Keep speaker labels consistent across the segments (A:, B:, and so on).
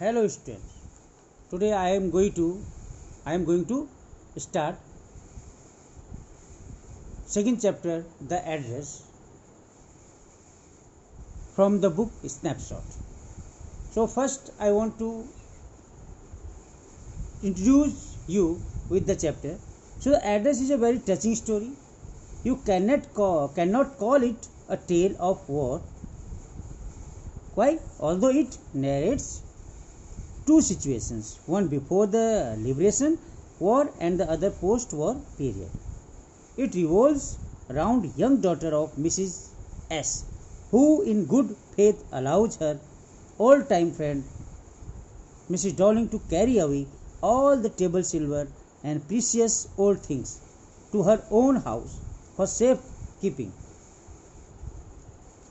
A: Hello students. Today I am going to start second chapter, the address, from the book Snapshot. So first I want to introduce you with the chapter. So the address is a very touching story. You cannot call it a tale of war. Why? Although it narrates two situations, one before the liberation war and the other post-war period. It revolves around young daughter of Mrs. S, who in good faith allows her old-time friend Mrs. Darling to carry away all the table silver and precious old things to her own house for safe keeping.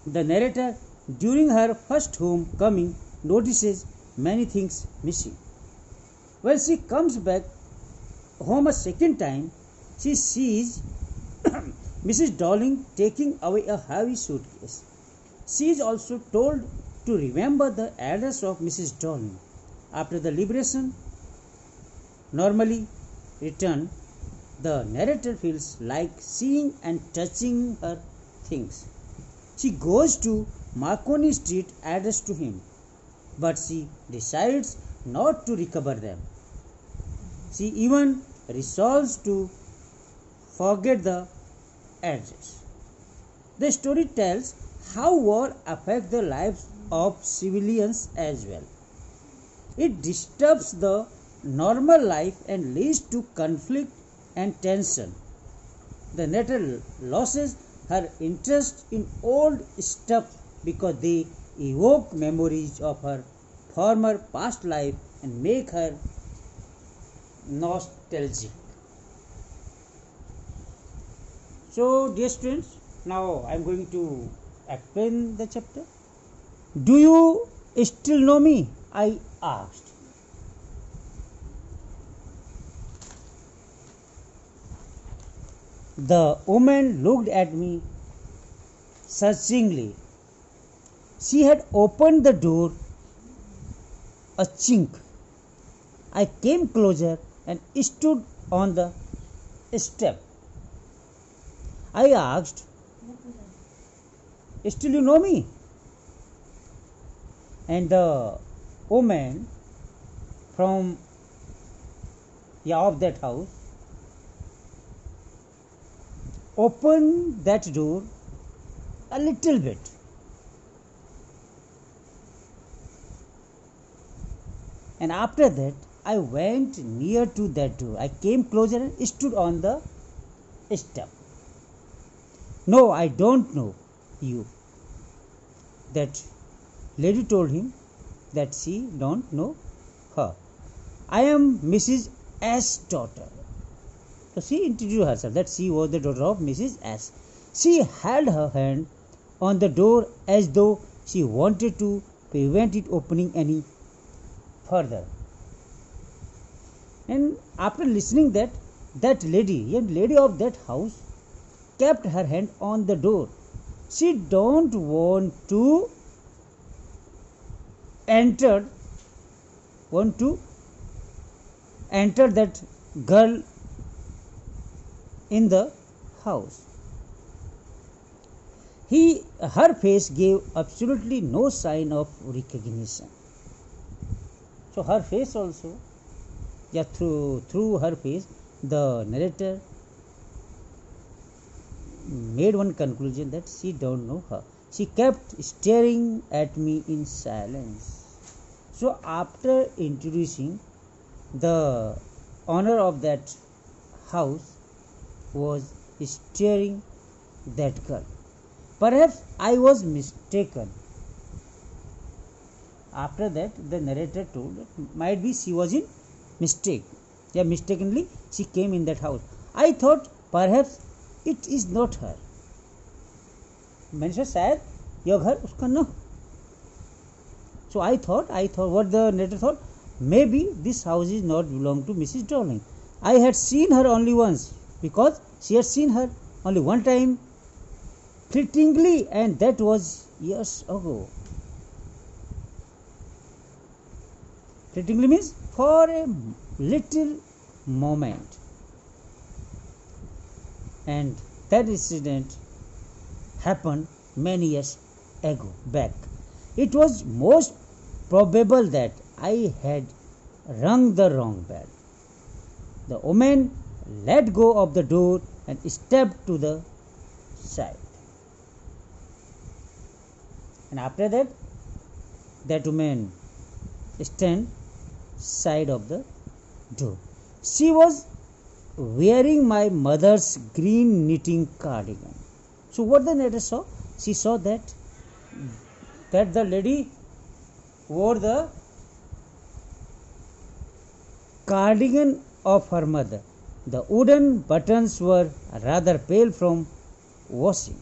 A: The narrator, during her first home coming, notices many things missing. When she comes back home a second time, she sees Mrs. Darling taking away a heavy suitcase. She is also told to remember the address of Mrs. Darling. After the liberation normally returned, the narrator feels like seeing and touching her things. She goes to Marconi Street address to him, but she decides not to recover them. She even resolves to forget the address. The story tells how war affects the lives of civilians as well. It disturbs the normal life and leads to conflict and tension. The narrator loses her interest in old stuff because they evoke memories of her former past life and make her nostalgic. So, dear students, now I am going to explain the chapter. Do you still know me? I asked. The woman looked at me searchingly. She had opened the door a chink. I came closer and stood on the step. I asked, "Still you know me?" And the woman from of that house opened that door a little bit. And after that, I went near to that door. I came closer and stood on the step. "No, I don't know you." That lady told him that she don't know her. "I am Mrs. S. daughter." So she introduced herself that she was the daughter of Mrs. S. She held her hand on the door as though she wanted to prevent it opening any further. And after listening that lady of that house kept her hand on the door. She don't want to enter that girl in the house. Her face gave absolutely no sign of recognition. So her face also, through her face, the narrator made one conclusion that she don't know her. She kept staring at me in silence. So after introducing, the owner of that house was staring that girl. Perhaps I was mistaken. After that, the narrator told that might be she was in mistake. Mistakenly she came in that house. I thought perhaps it is not her. मैंने सोचा शायद यह घर उसका न. So I thought what the narrator thought, maybe this house is not belong to Mrs. Darling. I had seen her only once because she had seen her only one time fleetingly, and that was years ago. Fleetingly means for a little moment. And that incident happened many years ago back. It was most probable that I had rung the wrong bell. The woman let go of the door and stepped to the side. And after that, that woman stand side of the door. She was wearing my mother's green knitting cardigan. So what the narrator saw? She saw that the lady wore the cardigan of her mother. The wooden buttons were rather pale from washing.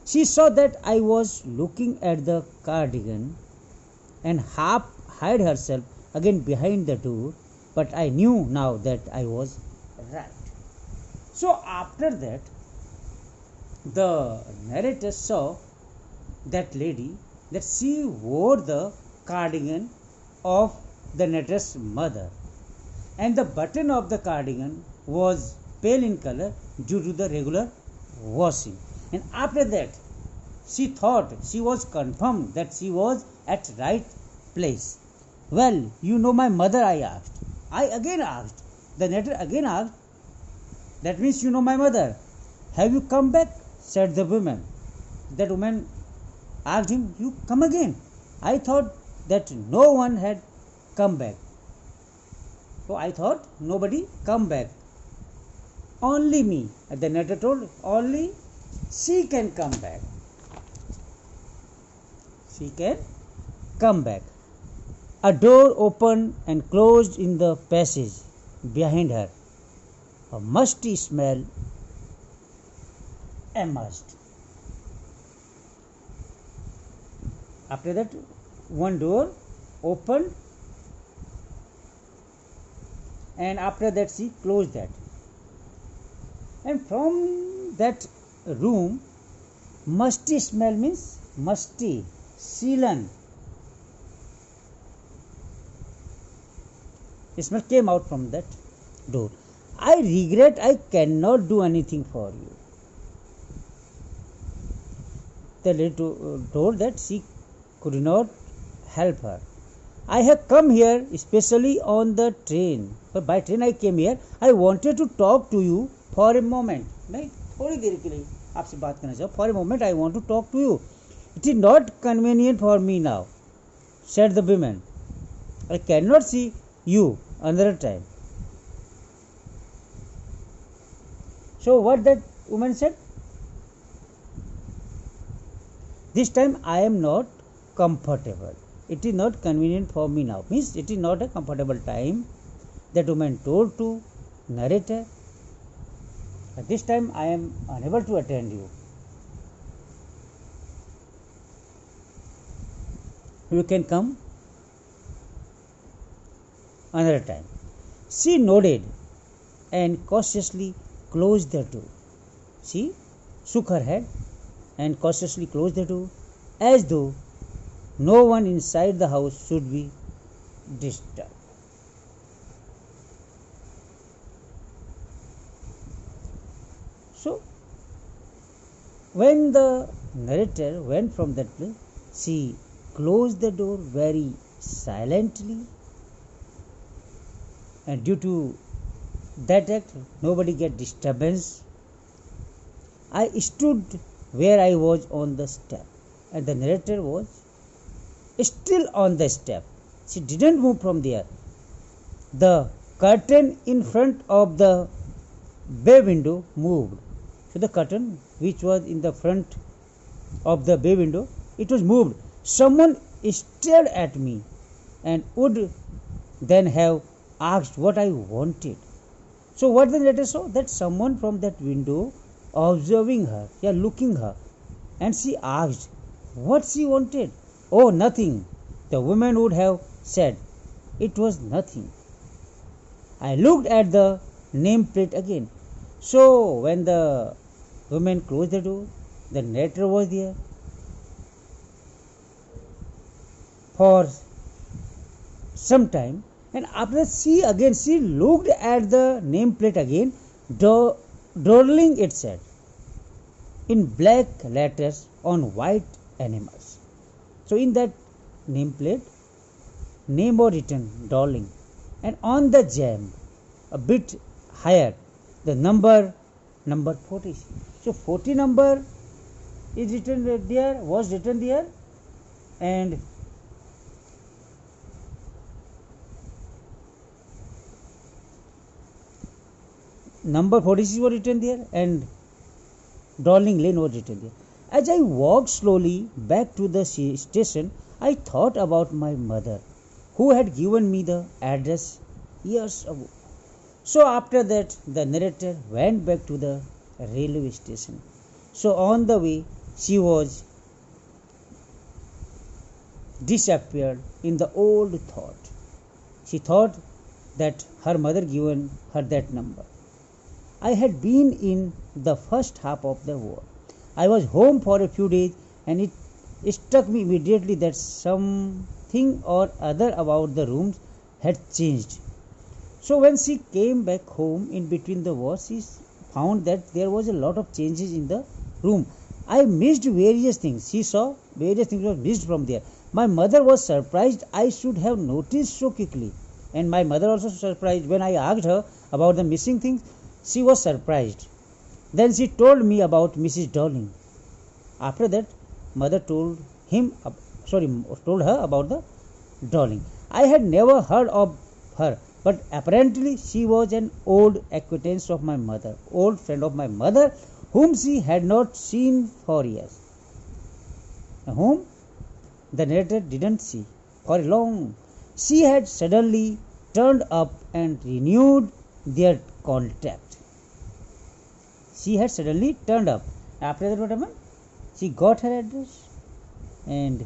A: She saw that I was looking at the cardigan and half hid herself again behind the door, but I knew now that I was right. So after that, the narrator saw that lady, that she wore the cardigan of the narrator's mother, and the button of the cardigan was pale in color due to the regular washing. And after that, she thought, she was confirmed that she was at right place. Well, you know my mother, I asked. I again asked. The narrator again asked, that means you know my mother. Have you come back? Said the woman. That woman asked him, you come again? I thought that no one had come back. So I thought nobody come back. Only me. The narrator told, only she can come back. She can come back. A door opened and closed in the passage behind her. A musty smell emerged. After that, one door opened, and after that she closed that. And from that room, musty smell means musty, sealant smell came out from that door. I regret I cannot do anything for you. The lady told that she could not help her. I have come here especially on the train. But by train I came here. I wanted to talk to you for a moment. नहीं थोड़ी देर के लिए आपसे बात करना चाहूँ. For a moment I want to talk to you. It is not convenient for me now, said the woman. I cannot see you another time. So what that woman said? This time I am not comfortable. It is not convenient for me now. Means it is not a comfortable time. That woman told to narrator. At this time I am unable to attend you. You can come another time. She nodded and cautiously closed the door. She shook her head and cautiously closed the door, as though no one inside the house should be disturbed. So, when the narrator went from that place, she closed the door very silently, and due to that act, nobody get disturbance. I stood where I was on the step, and the narrator was still on the step. She didn't move from there. The curtain in front of the bay window moved. So the curtain which was in the front of the bay window, it was moved. Someone stared at me and would then have asked what I wanted. So what the narrator saw? That someone from that window observing her, looking her, and she asked what she wanted. Oh, nothing. The woman would have said. It was nothing. I looked at the nameplate again. So when the woman closed the door, the narrator was there. some time, and after she looked at the nameplate again. Darling, it said in black letters on white enamels. So in that nameplate, name was written Darling, and on the jam a bit higher the number 40. So 40 number is written there, was written there, and number 46 was written there, and Darling Lane was written there. As I walked slowly back to the station, I thought about my mother, who had given me the address years ago. So after that, the narrator went back to the railway station. So on the way, she was disappeared in the old thought. She thought that her mother given her that number. I had been in the first half of the war. I was home for a few days, and it struck me immediately that something or other about the rooms had changed. So when she came back home in between the wars, she found that there was a lot of changes in the room. I missed various things. She saw various things were missed from there. My mother was surprised I should have noticed so quickly, and my mother also surprised when I asked her about the missing things. She was surprised. Then she told me about Mrs. Darling. After that, mother told her about the Darling. I had never heard of her, but apparently she was an old acquaintance of my mother, old friend of my mother, whom she had not seen for years, whom the narrator didn't see for long. She had suddenly turned up and renewed their contact. She had suddenly turned up. After that, what happened? She got her address and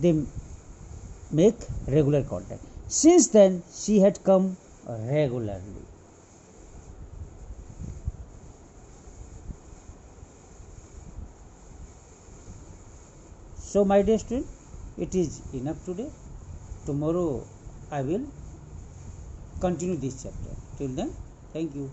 A: they make regular contact. Since then, she had come regularly. So, my dear student, it is enough today. Tomorrow, I will continue this chapter. Till then, thank you.